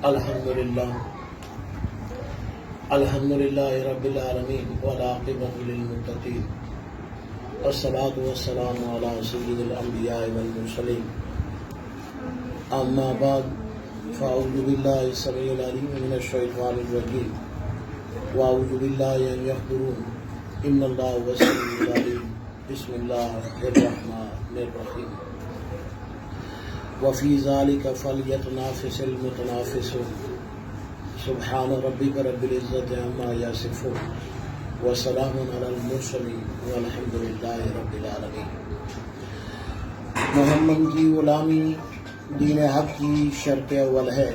الحمدللہ رب العالمین والعاقبۃ للمتقین والصلاة والسلام علی سید الانبیاء والمرسلین اما بعد فاعوذ باللہ السمیع العلیم من الشیطان الرجیم واعوذ باللہ ان یحضرون ان اللہ هو السمیع العلیم بسم اللہ الرحمن الرحیم وفی ذلک فلیتنافس المتنافسون سبحان ربک رب العزت عما یصفون وسلام علی المرسلین والحمد للہ رب العالمین۔ محمد کی غلامی دین حق کی شرط اول ہے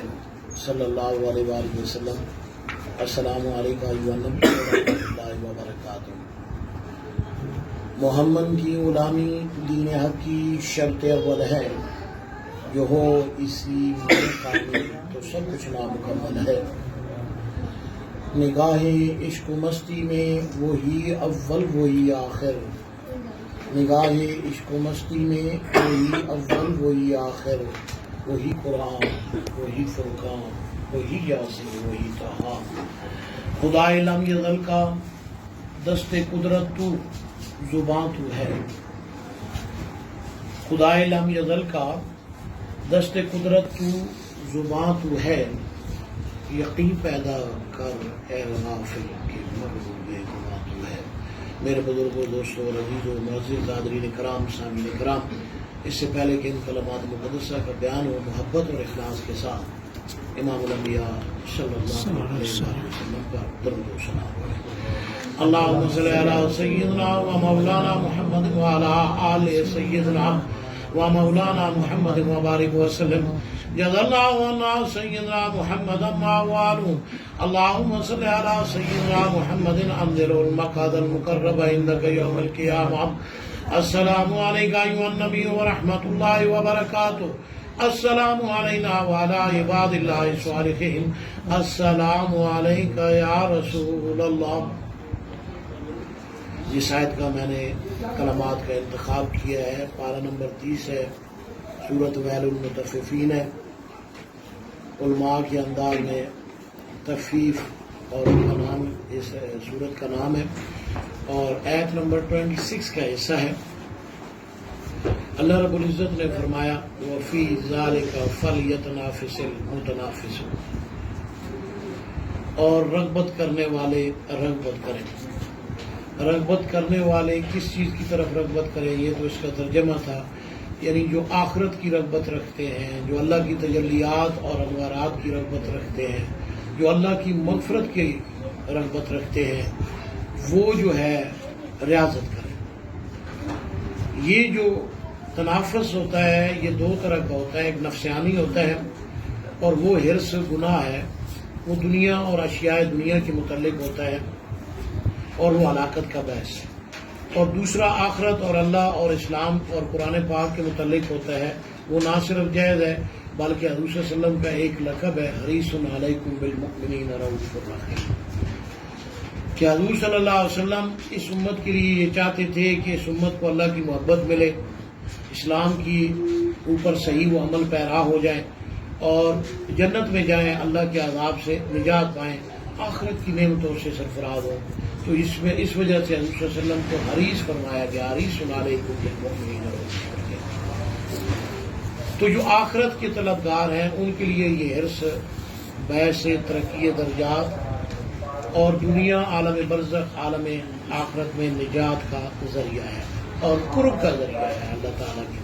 صلی اللہ علیہ وآلہ وسلم۔ السلام علیکم ایھا النبی ورحمۃ اللہ وبرکاتہ۔ محمد کی غلامی دین حق کی شرط اول ہے، جو ہو اسی میں تو سب کچھ نامکمل ہے۔ نگاہ عشق و مستی میں وہی اول وہی آخر، نگاہ عشق و مستی میں وہی اول وہی آخر، وہی قرآن وہی فرقان وہی یاسین وہی طہا۔ خدائے لم یزل کا دست قدرت تو زباں تو ہے، خدائے لم یزل کا دست قدرت تو زباں تو ہے، یقین پیدا کر اے غافل کہ مرغوب گناہ تو ہے۔ میرے بزرگوں، دوستوں اور عزیزوں، معزز حاضرین کرام، سامعین کرام، اس سے پہلے کہ ان کلمات مقدسہ کا بیان ہو، محبت اور اخلاص کے ساتھ امام الانبیاء صلی اللہ علیہ وسلم کا درود و سلام ہو۔ اللہم صلی علی سیدنا و مولانا محمد وعلی آل سیدنا و مولانا محمد وبارک وسلم۔ جزا اللہ عنا سیدنا محمد ما والو۔ اللہم صلی علی سیدنا محمد انذر المقعد المقرب عندک یوم القیامہ۔ السلام علیکم ایھا النبی ورحمۃ اللہ وبرکاتہ۔ السلام علینا وعلی عباد اللہ الصالحین۔ السلام علیک یا رسول اللہ۔ جس آیت کا میں نے کلمات کا انتخاب کیا ہے، پارہ نمبر 30 ہے، سورۃ ویل المطففین ہے۔ علماء کے انداز میں تخفیف اور ان کا نام اس سورت کا نام ہے، اور آیت نمبر 26 کا حصہ ہے۔ اللہ رب العزت نے فرمایا وَفِي ذَلِكَ فَلْيَتَنَافَسِ الْمُتَنَافِسُونَ، اور رغبت کرنے والے رغبت کریں۔ رغبت کرنے والے کس چیز کی طرف رغبت کریں؟ یہ تو اس کا ترجمہ تھا، یعنی جو آخرت کی رغبت رکھتے ہیں، جو اللہ کی تجلیات اور انوارات کی رغبت رکھتے ہیں، جو اللہ کی مغفرت کی رغبت رکھتے ہیں، وہ جو ہے ریاضت کریں۔ یہ جو تنافس ہوتا ہے یہ دو طرح کا ہوتا ہے، ایک نفسیانی ہوتا ہے اور وہ حرص گناہ ہے، وہ دنیا اور اشیاء دنیا کے متعلق ہوتا ہے اور وہ ہلاکت کا باعث ہے، اور دوسرا آخرت اور اللہ اور اسلام اور قرآن پاک کے متعلق ہوتا ہے، وہ نہ صرف جائز ہے بلکہ حضور صلی اللہ علیہ وسلم کا ایک لقب ہے، حریص علیکم بالمؤمنین رؤوف الرحیم، کہ حضور صلی اللہ علیہ وسلم اس امت کے لیے یہ چاہتے تھے کہ اس امت کو اللہ کی محبت ملے، اسلام کی اوپر صحیح و عمل پیرا ہو جائیں اور جنت میں جائیں، اللہ کے عذاب سے نجات پائیں، آخرت کی نعمتوں سے سرفراز ہوں۔ تو اس وجہ سے حضور صلی اللہ علیہ وسلم کو حریص فرمایا گیا، حریص علیکم بالمؤمنین رؤوف الرحیم۔ تو جو آخرت کے طلبگار ہیں ان کے لیے یہ حرص باعث ترقی درجات اور دنیا عالم برزخ عالم آخرت میں نجات کا ذریعہ ہے اور قرب کا ذریعہ ہے اللہ تعالیٰ کے۔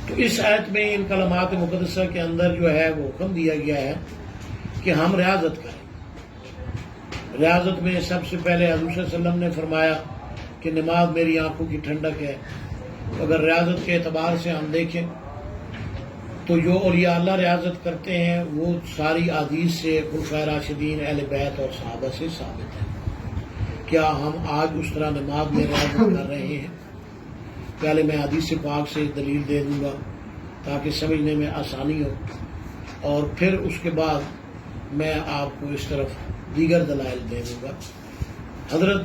تو اس آیت میں ان کلمات مقدسہ کے اندر جو ہے وہ حکم دیا گیا ہے کہ ہم ریاضت کریں۔ ریاضت میں سب سے پہلے حضور صلی اللہ علیہ وسلم نے فرمایا کہ نماز میری آنکھوں کی ٹھنڈک ہے۔ اگر ریاضت کے اعتبار سے ہم دیکھیں تو جو اولیاء اللہ ریاضت کرتے ہیں وہ ساری احادیث سے، خلفائے راشدین، اہل بیت اور صحابہ سے ثابت ہے۔ کیا ہم آج اس طرح نماز میں ریاضت کر رہے ہیں؟ پہلے میں حدیث پاک سے دلیل دے دوں گا تاکہ سمجھنے میں آسانی ہو، اور پھر اس کے بعد میں آپ کو اس طرف دیگر دلائل دے دوں گا۔ حضرت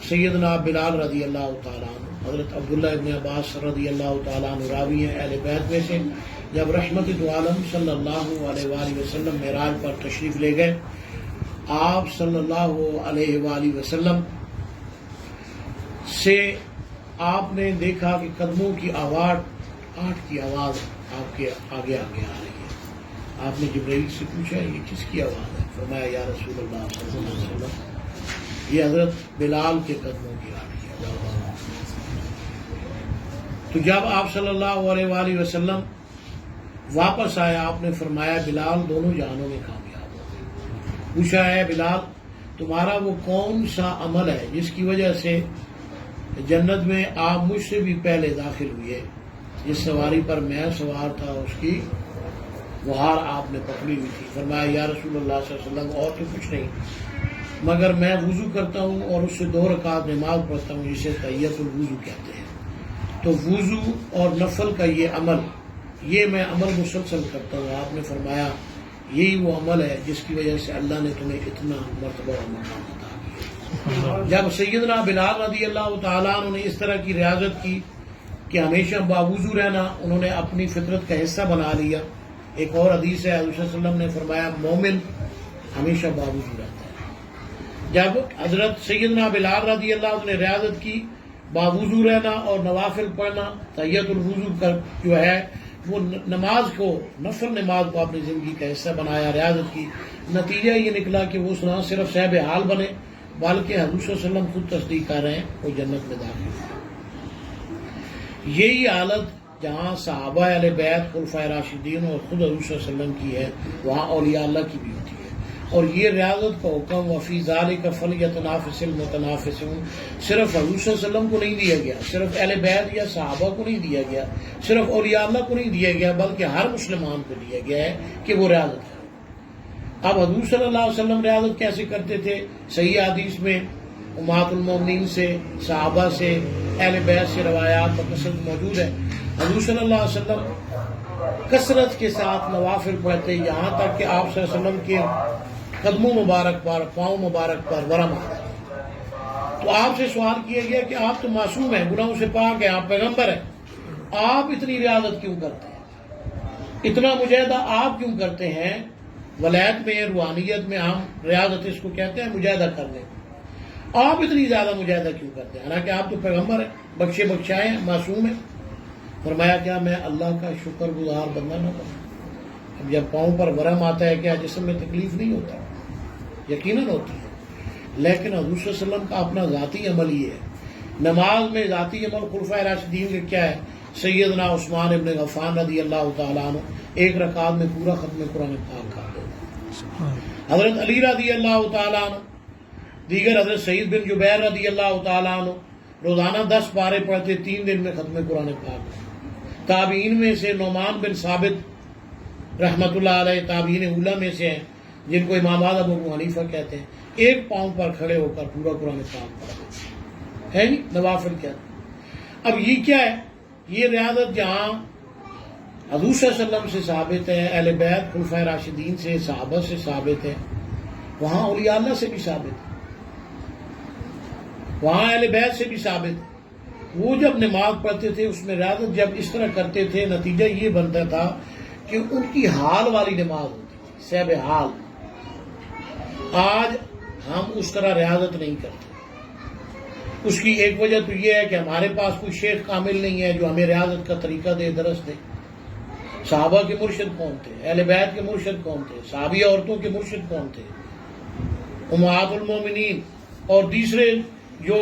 سیدنا بلال رضی اللہ تعالیٰ عنہ، حضرت عبداللہ ابن عباس رضی اللہ تعالیٰ عنہ راوی ہیں اہل بیت میں سے، جب رحمت دو عالم صلی اللہ علیہ وآلہ وسلم معراج پر تشریف لے گئے، آپ صلی اللہ علیہ وآلہ وسلم سے آپ نے دیکھا کہ قدموں کی آٹھ کی آواز آپ کے آگے آگے آ رہی ہے۔ آپ نے جبرائیل سے پوچھا یہ کس کی آواز ہے؟ فرمایا یا رسول اللہ صلی اللہ علیہ وسلم یہ حضرت بلال کے قدموں کی آ رہی ہے۔ تو جب آپ صلی اللہ علیہ وآلہ وسلم واپس آئے، آپ نے فرمایا بلال دونوں جہانوں میں کامیاب ہو گئے۔ پوچھا ہے بلال تمہارا وہ کون سا عمل ہے جس کی وجہ سے جنت میں آپ مجھ سے بھی پہلے داخل ہوئے؟ جس سواری پر میں سوار تھا اس کی وہار آپ نے پکڑی ہوئی تھی۔ فرمایا یا رسول اللہ صلی اللہ علیہ وسلم اور تو کچھ نہیں مگر میں وضو کرتا ہوں اور اس سے 2 رکعت نماز پڑھتا ہوں جسے تحیۃ الوضو کہتے ہیں۔ تو وضو اور نفل کا یہ عمل، یہ میں عمل مسلسل کرتا ہوں۔ آپ نے فرمایا یہی وہ عمل ہے جس کی وجہ سے اللہ نے تمہیں اتنا مرتبہ اور مقام عطا کیا۔ جب سیدنا بلال رضی اللہ تعالیٰ عنہ نے اس طرح کی ریاضت کی کہ ہمیشہ باوضو رہنا انہوں نے اپنی فطرت کا حصہ بنا لیا۔ ایک اور حدیث ہے حضور صلی اللہ علیہ وسلم نے فرمایا مومن ہمیشہ باوضو رہتا ہے۔ جب حضرت سیدنا بلال رضی اللہ عنہ نے ریاضت کی باوضو رہنا اور نوافل پڑھنا، تحیۃ الوضو کا جو ہے وہ نماز کو، نفل نماز کو اپنی زندگی کا حصہ بنایا، ریاضت کی، نتیجہ یہ نکلا کہ وہ نہ صرف صاحب حال بنے بلکہ حضور صلی اللہ علیہ وسلم خود تصدیق کر رہے ہیں وہ جنت میں داخل ہوئے۔ یہی حالت جہاں صحابہ اہل بیت، خلفائے راشدین اور خود حضور صلی اللہ علیہ وسلم کی ہے، وہاں اولیاء اللہ کی بھی ہوتی ہے۔ اور یہ ریاضت کا حکم وفی ذالک فلیتنافس المتنافسون صرف حضور صلی اللہ علیہ وسلم کو نہیں دیا گیا، صرف اہل بیت یا صحابہ کو نہیں دیا گیا، صرف اولیاء اللہ کو نہیں دیا گیا، بلکہ ہر مسلمان کو دیا گیا ہے کہ وہ ریاضت کرے۔ اب حضور صلی اللہ علیہ وسلم ریاضت کیسے کرتے تھے؟ صحیح حدیث میں امہات المومنین سے، صحابہ سے، اہل بیت سے روایات بکثرت موجود ہے۔ حضور صلی اللہ علیہ وسلم کثرت کے ساتھ نوافل پڑھتے، یہاں تک کہ آپ صلی اللہ علیہ وسلم کے قدموں مبارک پر، پاؤں مبارک پر ورم آتا ہے۔ تو آپ سے سوال کیا گیا کہ آپ تو معصوم ہیں، گناہوں سے پاک ہیں، آپ پیغمبر ہیں، آپ اتنی ریاضت کیوں کرتے ہیں؟ اتنا مجاہدہ آپ کیوں کرتے ہیں؟ ولایت میں، روحانیت میں ہم ریاضت اس کو کہتے ہیں مجاہدہ کرنے، آپ اتنی زیادہ مجاہدہ کیوں کرتے ہیں حالانکہ آپ تو پیغمبر ہیں، بخشے بخشائے ہیں، معصوم ہیں؟ فرمایا کیا میں اللہ کا شکر گزار بندہ نہ بنوں؟ اب جب پاؤں پر ورم آتا ہے کیا جسم میں تکلیف نہیں ہوتا؟ یقیناً ہوتی ہے، لیکن حضور صلی اللہ علیہ وسلم کا اپنا ذاتی عمل یہ ہے۔ نماز میں ذاتی عمل خلفائے راشدین کے کیا ہے؟ سیدنا عثمان ابن غفان رضی اللہ تعالیٰ عنہ 1 رکعت میں پورا ختم قرآن پاک کر دیتے۔ حضرت علی رضی اللہ تعالیٰ عنہ، دیگر حضرت سعید بن جبیر رضی اللہ تعالیٰ عنہ روزانہ 10 پارے پڑھتے، 3 دن میں ختم قرآن پاک۔ تابعین میں سے نعمان بن ثابت رحمۃ اللہ علیہ تابعین اولیٰ میں سے ہیں، جن کو امام اعظم ابو حنیفہ کہتے ہیں، 1 پاؤں پر کھڑے ہو کر پورا قرآن پاک پڑھتے ہے نوافل کیا۔ اب یہ کیا ہے؟ یہ ریاضت جہاں حضور صلی اللہ علیہ وسلم سے ثابت ہے، اہل بیت خلفائے راشدین سے، صحابہ سے ثابت ہے، وہاں اولیاء اللہ سے بھی ثابت ہے، وہاں اہل بیت سے بھی ثابت ہے۔ وہ جب نماز پڑھتے تھے اس میں ریاضت جب اس طرح کرتے تھے، نتیجہ یہ بنتا تھا کہ ان کی حال والی نماز ہوتی تھی، صحب حال۔ آج ہم اس طرح ریاضت نہیں کرتے۔ اس کی ایک وجہ تو یہ ہے کہ ہمارے پاس کوئی شیخ کامل نہیں ہے جو ہمیں ریاضت کا طریقہ دے، درس دے۔ صحابہ کے مرشد کون تھے؟ اہل بیت کے مرشد کون تھے؟ صحابیہ عورتوں کے مرشد کون تھے؟ امہات المومنین اور دوسرے جو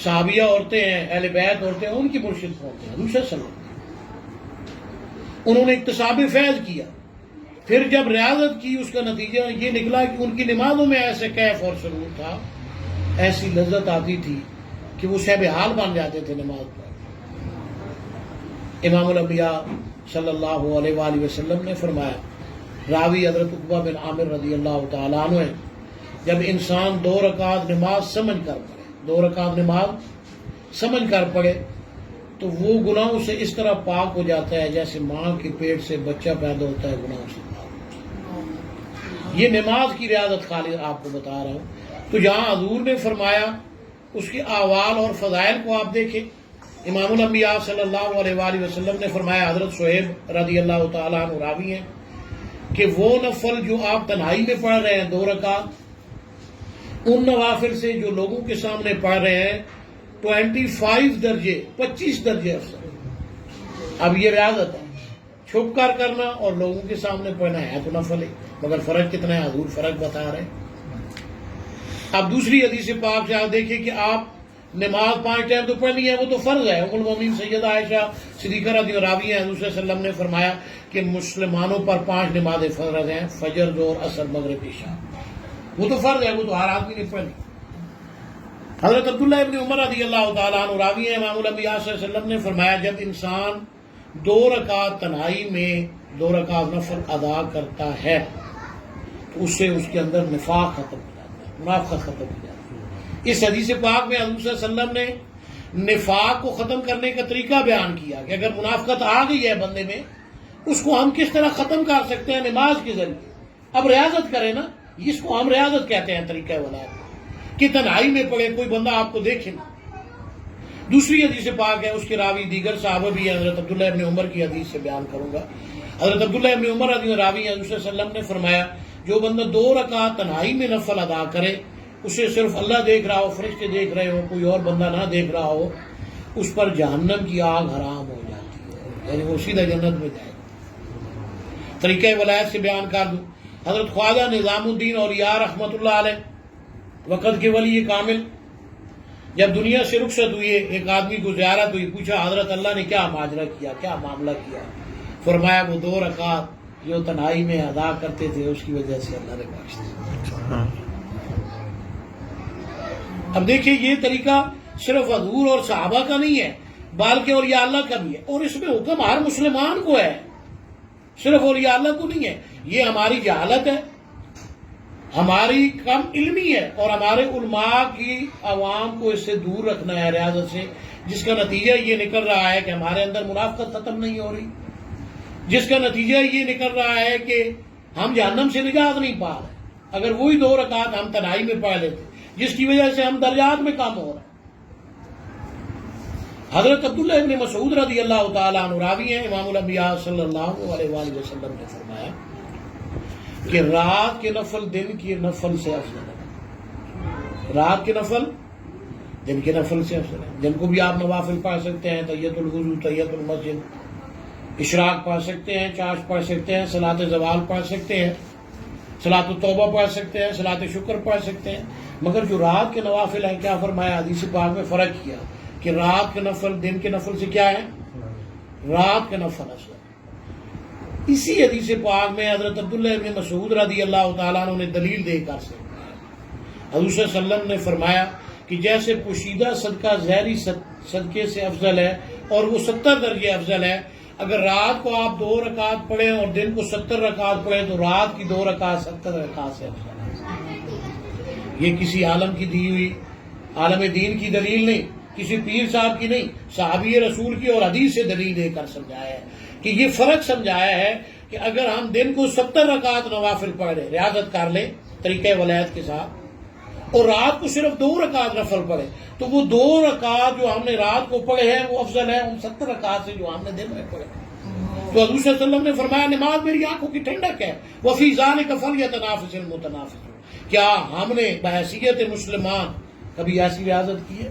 صحابیہ عورتیں ہیں، اہل بیت عورتیں ہیں، ان کی مرشد کون تھے؟ حضور صلی اللہ علیہ وسلم۔ انہوں نے اکتساب فیض کیا، پھر جب ریاضت کی اس کا نتیجہ یہ نکلا کہ ان کی نمازوں میں ایسے کیف اور سرور تھا، ایسی لذت آتی تھی کہ وہ صحب حال بن جاتے تھے نماز پر۔ امام الانبیاء صلی اللہ علیہ وآلہ وسلم نے فرمایا، راوی حضرت عقبہ بن عامر رضی اللہ تعالیٰ عنہ ہے، جب انسان 2 رکعت نماز سمجھ کر پڑھے، 2 رکعت نماز سمجھ کر پڑھے تو وہ گناہوں سے اس طرح پاک ہو جاتا ہے جیسے ماں کے پیٹ سے بچہ پیدا ہوتا ہے، گناہوں سے پاک ہوتا ہے۔ یہ نماز کی ریاضت خالی آپ کو بتا رہا ہوں۔ تو جہاں حضور نے فرمایا اس کے احوال اور فضائل کو آپ دیکھیں، امام الانبیاء صلی اللہ علیہ وآلہ وسلم نے فرمایا، حضرت شعیب رضی اللہ تعالیٰ عنہ راوی ہیں کہ وہ نفل جو آپ تنہائی میں پڑھ رہے ہیں 2 رکعت، ان نوافل سے جو لوگوں کے سامنے پڑھ رہے ہیں 25 درجے افضل۔ اب یہ ریاضت ہے، چھپ کر کرنا اور لوگوں کے سامنے پڑھنا ہے تو نفل ہے، مگر فرق کتنا ہے؟ حضور فرق بتا رہے ہیں۔ اب دوسری حدیث پاک سے آپ دیکھیں کہ آپ نماز 5 ٹائم تو پڑھنی ہے، وہ تو فرض ہے۔ ام المومنین سیدہ عائشہ صدیقہ رضی اللہ عنہا ہیں، حضور صلی اللہ علیہ وسلم نے فرمایا کہ مسلمانوں پر 5 نمازیں فرض ہیں، فجر، ظہر، عصر، مغرب، عشاء، وہ تو فرض ہے، وہ تو ہر آدمی نے پڑھنی۔ حضرت عبداللہ ابن عمر رضی اللہ تعالیٰ عنہ راوی ہیں، امام الانبیاء صلی اللہ علیہ وسلم نے فرمایا جب انسان 2 رکعت تنہائی میں 2 رکعت نفل ادا کرتا ہے تو اس سے اس کے اندر نفاق ختم ہو جاتا ہے، منافقت ختم ہو جاتی ہے۔ اس حدیث پاک میں حضور صلی اللہ علیہ وسلم نے نفاق کو ختم کرنے کا طریقہ بیان کیا کہ اگر منافقت آ گئی ہے بندے میں، اس کو ہم کس طرح ختم کر سکتے ہیں؟ نماز کے ذریعے۔ اب ریاضت کرے نا، اس کو ہم ریاضت کہتے ہیں، طریقہ ولایت، کہ تنہائی میں پڑھے، کوئی بندہ آپ کو دیکھے نا۔ دوسری حدیث پاک ہے، اس کے راوی دیگر صحابہ بھی ہیں، حضرت عبداللہ ابن عمر کی حدیث سے بیان کروں گا۔ حضرت عبداللہ ابن عمر رضی اللہ عنہ راوی ہیں، حضور صلی اللہ علیہ وسلم نے فرمایا جو بندہ 2 رکعت تنہائی میں نفل ادا کرے، اسے صرف اللہ دیکھ رہا ہو، فرشتے دیکھ رہے ہو، کوئی اور بندہ نہ دیکھ رہا ہو، اس پر جہنم کی آگ حرام ہو جاتی ہے، یعنی وہ سیدھا جنت میں جائے گا۔ طریقہ ولایت سے بیان کر دوں، حضرت خواجہ نظام الدین اولیاء رحمۃ اللہ علیہ وقت کے ولی کامل جب دنیا سے رخصت ہوئے، ایک آدمی کو زیارت ہوئی، پوچھا حضرت اللہ نے کیا ماجرا کیا، کیا معاملہ کیا؟ فرمایا وہ 2 رکعت جو تنہائی میں ادا کرتے تھے اس کی وجہ سے اللہ نے بخش دیا۔ اب دیکھیں یہ طریقہ صرف حضور اور صحابہ کا نہیں ہے بلکہ اولیاء اللہ کا بھی ہے، اور اس میں حکم ہر مسلمان کو ہے، صرف اولیاء اللہ کو نہیں ہے۔ یہ ہماری جہالت ہے، ہماری کم علمی ہے، اور ہمارے علماء کی عوام کو اس سے دور رکھنا ہے، ریاضت سے، جس کا نتیجہ یہ نکل رہا ہے کہ ہمارے اندر منافقت ختم نہیں ہو رہی، جس کا نتیجہ یہ نکل رہا ہے کہ ہم جہنم سے نجات نہیں پا رہے۔ اگر وہی 2 رکعت ہم تنہائی میں پڑھ لیتے، جس کی وجہ سے ہم درجات میں کم ہو رہے ہیں۔ حضرت عبداللہ ابن مسعود رضی اللہ تعالیٰ عنہ راوی ہیں، امام الانبیاء صلی اللہ علیہ وآلہ وسلم نے فرمایا کہ رات کے نفل دن کے نفل سے افضل ہے، رات کے نفل دن کے نفل سے افضل ہے۔ دن کو بھی آپ نوافل پڑھ سکتے ہیں، تحیۃ الوضو، تحیۃ المسجد، اشراق پڑھ سکتے ہیں، چاشت پڑھ سکتے ہیں، صلاۃ زوال پڑھ سکتے ہیں، صلاۃ التوبہ پڑھ سکتے ہیں، صلاۃ شکر پڑھ سکتے ہیں، مگر جو رات کے نوافل ہیں، کیا فرمایا حدیث پاک میں فرق کیا کہ رات کے نفل دن کے نفل سے کیا ہے؟ رات کے نفل افضل۔ اسی حدیث پاک میں حضرت عبداللہ ابن مسعود رضی اللہ تعالیٰ عنہ نے دلیل دے کر سے حضور صلی اللہ علیہ وسلم نے فرمایا کہ جیسے پوشیدہ صدقہ ظاہری صدقے سے افضل ہے اور وہ 70 درجے افضل ہے، اگر رات کو آپ 2 رکعت پڑھیں اور دن کو 70 رکعت پڑھیں تو رات کی 2 رکعت 70 رکعت سے افضل ہے۔ یہ کسی عالم کی دی ہوئی، عالم دین کی دلیل نہیں، کسی پیر صاحب کی نہیں، صحابی رسول کی اور حدیث سے دلیل دے کر سمجھایا ہے کہ یہ فرق سمجھایا ہے کہ اگر ہم دن کو 70 رکعت نوافل پڑھ لیں، ریاضت کر لیں طریقہ ولایت کے ساتھ، اور رات کو صرف 2 رکعت نفل پڑھے، تو وہ 2 رکعت جو ہم نے رات کو پڑھے ہیں وہ افضل ہے ان 70 رکعت سے جو ہم نے دن میں پڑھے۔ تو حضور صلی اللہ علیہ وسلم نے فرمایا نماز میری آنکھوں کی ٹھنڈک ہے، وفی ذالک فلیتنافس المتنافسون۔ کیا ہم نے بحیثیت مسلمان کبھی ایسی ریاضت کی ہے؟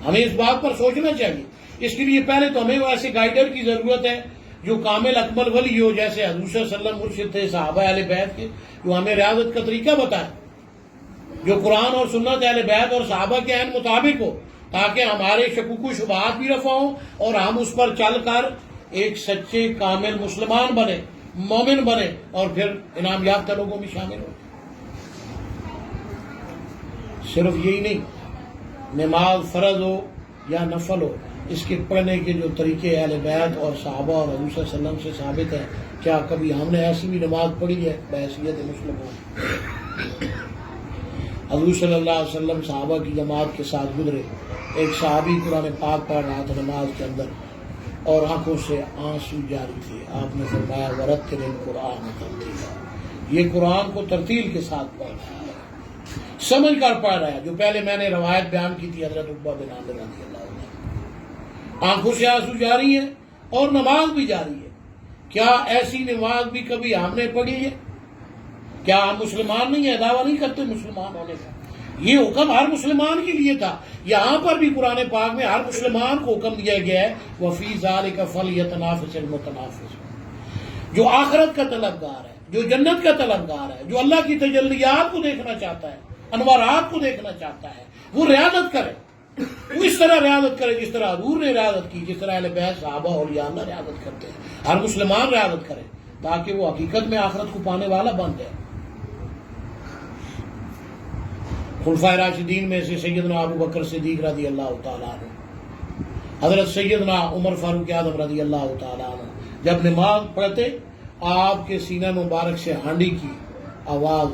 ہمیں اس بات پر سوچنا چاہیے۔ اس کے لیے پہلے تو ہمیں وہ ایسے گائیڈر کی ضرورت ہے جو کامل اکمل ولی ہو، جیسے حضور صلی اللہ علیہ وسلم مرشد تھے صحابہ اہل بیت کے، جو ہمیں ریاضت کا طریقہ بتائے، جو قرآن اور سنت اہل بیت اور صحابہ کے عین مطابق ہو، تاکہ ہمارے شکوک و شبہات بھی رفع ہوں اور ہم اس پر چل کر ایک سچے کامل مسلمان بنے، مومن بنے، اور پھر انعام یافتہ لوگوں میں شامل ہو۔ صرف یہی نہیں، نماز فرض ہو یا نفل ہو، اس کے پڑھنے کے جو طریقے اہل بیت اور صحابہ اور حضور صلی اللہ علیہ وسلم سے ثابت ہے، کیا کبھی ہم نے ایسی بھی نماز پڑھی ہے بحیثیت مسلمان؟ حضور صلی اللہ علیہ وسلم صحابہ کی جماعت کے ساتھ گزرے، ایک صحابی قرآن پاک پڑھ رہا تھا نماز کے اندر اور آنکھوں سے آنسو جاری تھے، آپ نے فرمایا ورتل القرآن ترتیلا، یہ قرآن کو ترتیل کے ساتھ پڑھ رہا ہے۔ سمجھ کر پڑھ رہا ہے. جو پہلے میں نے روایت بیان کی تھی حضرت عقبہ بن عامر رضی اللہ عنہ، آنکھوں سے آنسو جاری ہے اور نماز بھی جاری ہے. کیا ایسی نماز بھی کبھی ہم نے پڑھی ہے؟ کیا ہم مسلمان نہیں ہیں؟ دعویٰ نہیں کرتے مسلمان ہونے کا. یہ حکم ہر مسلمان کے لیے تھا. یہاں پر بھی قرآن پاک میں ہر مسلمان کو حکم دیا گیا ہے وَفِي ذَلِكَ فَلْيَتَنَافَسِ الْمُتَنَافِسُونَ. جو آخرت کا طلبگار ہے، جو جنت کا طلبگار ہے، جو اللہ کی تجلیات کو دیکھنا چاہتا ہے، انوارات کو دیکھنا چاہتا ہے، وہ ریاضت کرے. وہ اس طرح ریاضت کرے جس طرح حضور نے ریاضت کی، جس طرح اہل بیت صحابہ اولیاء اللہ ریاضت کرتے ہیں. ہر مسلمان ریاضت کرے تاکہ وہ حقیقت میں آخرت کو پانے والا بن جائے. خلفائے راشدین میں سے سیدنا ابو بکر صدیق رضی اللہ تعالیٰ عنہ، حضرت سیدنا عمر فاروق اعظم رضی اللہ تعالیٰ عنہ جب نماز پڑھتے آپ کے سینہ مبارک سے ہانڈی کی آواز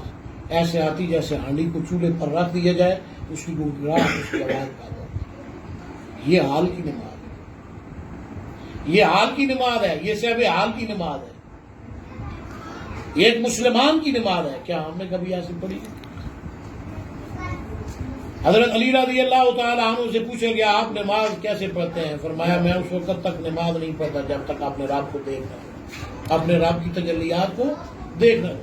ایسے آتی جیسے ہانڈی کو چولہے پر رکھ دیا جائے، اس کی گڑگڑاہٹ، اس کی آواز پیدا ہوتی. یہ حال کی نماز ہے، یہ حال کی نماز ہے، یہ صحب حال کی نماز ہے، یہ ایک مسلمان کی نماز ہے. کیا ہم نے کبھی ایسی پڑھی؟ حضرت علی رضی اللہ تعالیٰ عنہ سے پوچھا گیا آپ نماز کیسے پڑھتے ہیں؟ فرمایا میں اس وقت تک نماز نہیں پڑھتا جب تک اپنے رب کو دیکھنا ہو، اپنے رب کی تجلیات کو دیکھنا ہو.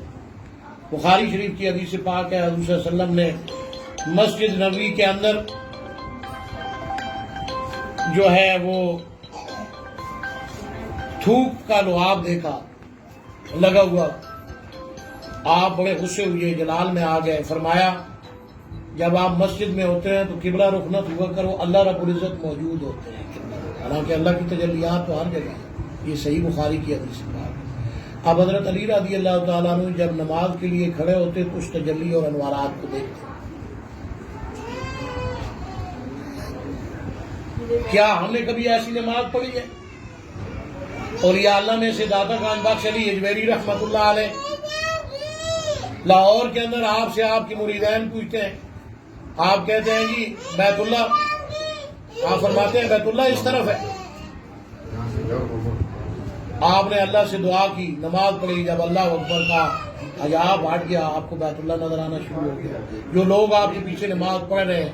بخاری شریف کی حدیث پاک ہے، حضور صلی اللہ علیہ وسلم نے مسجد نبوی کے اندر جو ہے وہ تھوک کا لعاب دیکھا لگا ہوا. آپ بڑے غصے ہوئے، جلال میں آ گئے. فرمایا جب آپ مسجد میں ہوتے ہیں تو قبلہ رخ نہ ہوا کرو، اللہ رب العزت موجود ہوتے ہیں، حالانکہ اللہ کی تجلیات تو ہر جگہ ہے. یہ صحیح بخاری کی حدیث پاک ہے. اب حضرت علی رضی اللہ تعالیٰ عنہ جب نماز کے لیے کھڑے ہوتے تو اس تجلی اور انوارات کو دیکھتے. کیا ہم نے کبھی ایسی نماز پڑھی ہے؟ اور یا اللہ میں سے داتا خان بخش علی اجمیری رحمۃ اللہ علیہ لاہور کے اندر آپ سے آپ کے مریدین پوچھتے ہیں، آپ کہتے ہیں جی بیت اللہ، آپ فرماتے ہیں بیت اللہ اس طرف ہے. آپ نے اللہ سے دعا کی، نماز پڑھی، جب اللہ اکبر کا حجاب ہٹ گیا آپ کو بیت اللہ نظر آنا شروع ہو گیا. جو لوگ آپ کے پیچھے نماز پڑھ رہے ہیں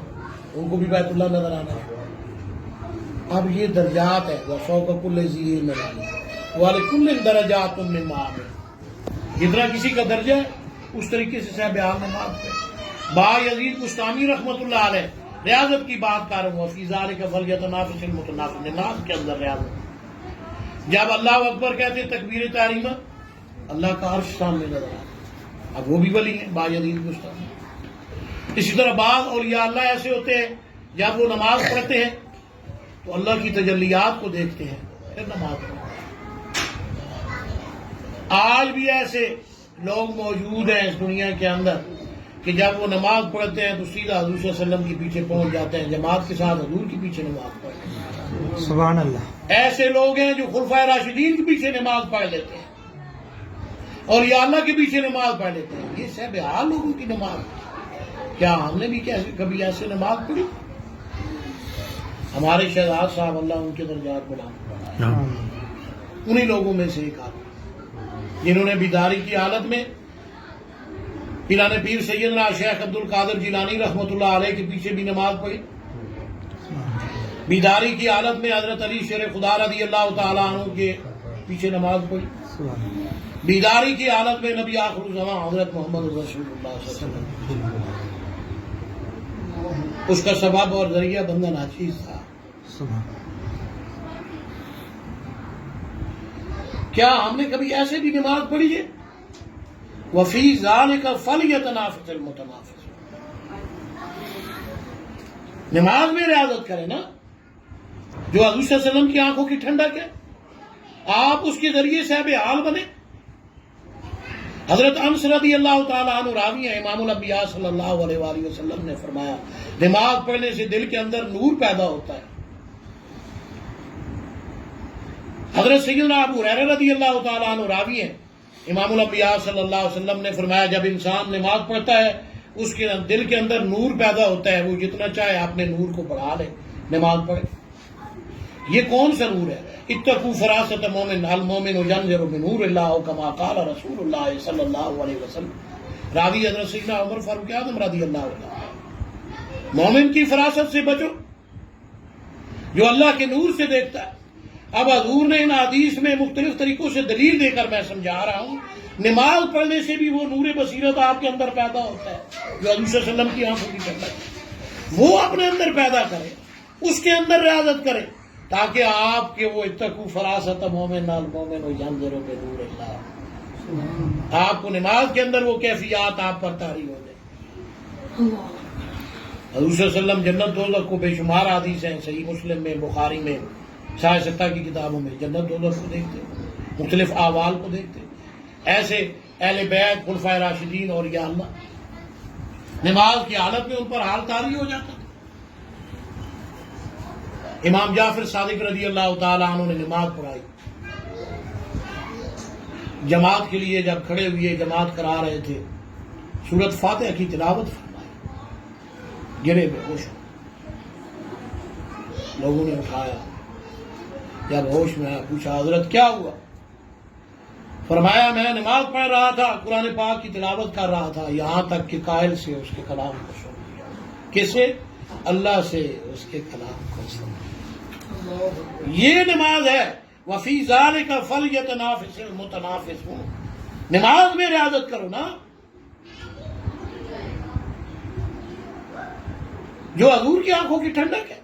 ان کو بھی بیت اللہ نظر آنا شروع. اب یہ درجات ہے وَفَوْقَ كُلِّ ذِي عِلْمٍ عَلِيمٍ وَلِكُلٍّ دَرَجَاتٌ مِّمَّا عَمِلَ. جتنا کسی کا درجہ ہے اس طریقے سے صاحب حال نماز پڑھے. با یزید بستامی رحمۃ اللہ علیہ ریاضت کی بات کر رہا ہوں، وَفِي ذَلِكَ فَلْيَتَنَافَسِ الْمُتَنَافِسُونَ. نماز کے اندر ریاضت، جب اللہ اکبر کہتے تکبیر تحریمہ اللہ کا عرش سامنے نظر آتا. اب وہ بھی ولی ہیں با یزید بستامی. اسی طرح بعض اولیاء اللہ ایسے ہوتے ہیں جب وہ نماز پڑھتے ہیں تو اللہ کی تجلیات کو دیکھتے ہیں پھر نماز پڑھتے ہیں. آج بھی ایسے لوگ موجود ہیں اس دنیا کے اندر کہ جب وہ نماز پڑھتے ہیں تو سیدھا حضور صلی اللہ علیہ وسلم کے پیچھے پہنچ جاتے ہیں، جماعت کے ساتھ حضور کے پیچھے نماز پڑھتے ہیں. سبحان اللہ. ایسے لوگ ہیں جو خلفائے راشدین کے پیچھے نماز پڑھ لیتے ہیں اور یا اللہ کے پیچھے نماز پڑھ لیتے ہیں. یہ صحب حال لوگوں کی نماز. کیا ہم نے بھی کبھی ایسے نماز پڑھی؟ ہمارے شہزاد صاحب اللہ ان کے درجات بڑھائیں، انہی لوگوں میں سے ایک آدمی جنہوں نے بیداری کی حالت میں پیران پیر سیدنا شیخ عبد القادر جیلانی رحمۃ اللہ علیہ کے پیچھے بھی نماز پڑھی. بیداری کی حالت میں حضرت علی شیر خدا رضی اللہ تعالیٰ عنہ کے پیچھے نماز پڑھی. بیداری کی حالت میں نبی آخر الزمان حضرت محمد رسول اللہ صلی اللہ علیہ وسلم، اس کا سبب اور ذریعہ بندہ ناچیز تھا. کیا ہم نے کبھی ایسے بھی نماز پڑھی ہے؟ وَفِي ذَلِكَ فَلْيَتَنَافَسِ الْمُتَنَافِسُونَ. نماز میں ریاضت کریں نا. جو حضور صلی اللہ علیہ وسلم کی آنکھوں کی ٹھنڈک ہے آپ اس کے ذریعے صاحب حال بنے. حضرت انس رضی اللہ تعالیٰ عنہ راوی ہیں، امام الانبیاء صلی اللہ علیہ وآلہ وسلم نے فرمایا نماز پڑھنے سے دل کے اندر نور پیدا ہوتا ہے. حضرت سیدنا ابو ہریرہ رضی اللہ تعالیٰ عنہ راوی ہیں، امام الانبیاء صلی اللہ علیہ وسلم نے فرمایا جب انسان نماز پڑھتا ہے اس کے دل کے اندر نور پیدا ہوتا ہے، وہ جتنا چاہے اپنے نور کو بڑھا لے، نماز پڑھے. یہ کون سا نور ہے؟ اتقوا فراست مومن المومن ینظر بنور اللہ کما قال رسول اللہ صلی اللہ علیہ وسلم. راوی حضرت سیدنا عمر فاروق اعظم رضی اللہ عنہ، مومن کی فراست سے بچو جو اللہ کے نور سے دیکھتا ہے۔ اب حضور نے ان حدیث میں مختلف طریقوں سے دلیل دے کر میں سمجھا رہا ہوں، نماز پڑھنے سے بھی وہ نور بصیرت آپ کے اندر پیدا ہوتا ہے جو حضور صلی اللہ علیہ وسلم کی آنکھوں کی ٹھنڈک ہے، وہ اپنے اندر پیدا کرے، اس کے اندر ریاضت کرے تاکہ آپ کے وہ اتقوا فراست مومن المومن ینظر بنور اللہ، آپ کو نماز کے اندر وہ کیفیات آپ پر طاری ہو جائے۔ حضور صلی اللہ علیہ وسلم جنت دوزخ کو بے شمار حدیث ہیں، صحیح مسلم میں، بخاری میں، سائے ستہ کی کتابوں میں جنت دوزخ کو دیکھتے، مختلف احوال کو دیکھتے، ایسے اہل بیت خلفائے راشدین اور یا اللہ نماز کی حالت میں ان پر حال طاری ہو جاتا تھا۔ امام جعفر صادق رضی اللہ تعالیٰ عنہ نے نماز پڑھائی، جماعت کے لیے جب کھڑے ہوئے جماعت کرا رہے تھے، سورۃ فاتحہ کی تلاوت فرمائی، گرے بے ہوش، لوگوں نے اٹھایا، جب ہوش میں آیا پوچھا حضرت کیا ہوا؟ فرمایا میں نماز پڑھ رہا تھا، قرآن پاک کی تلاوت کر رہا تھا، یہاں تک کہ قائل سے اس کے کلام کو سن لیا۔ کس سے؟ اللہ سے اس کے کلام کو سن لیا۔ یہ نماز ہے۔ وفی ذالک فلیتنافس المتنافسون، نماز میں ریاضت کرو نا، جو حضور کی آنکھوں کی ٹھنڈک ہے۔